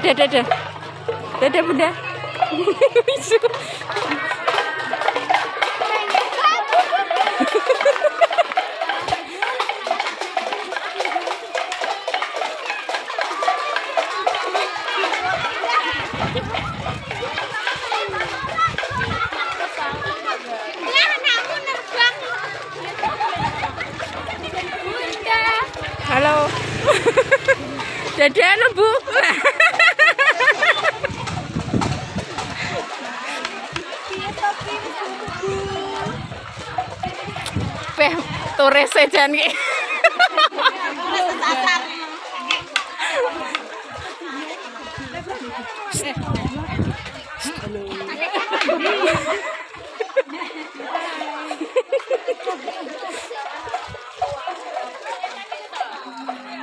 Dadah. Dadah Bunda. Halo. Dadah Bu. Peh tore sejan ki. Halo.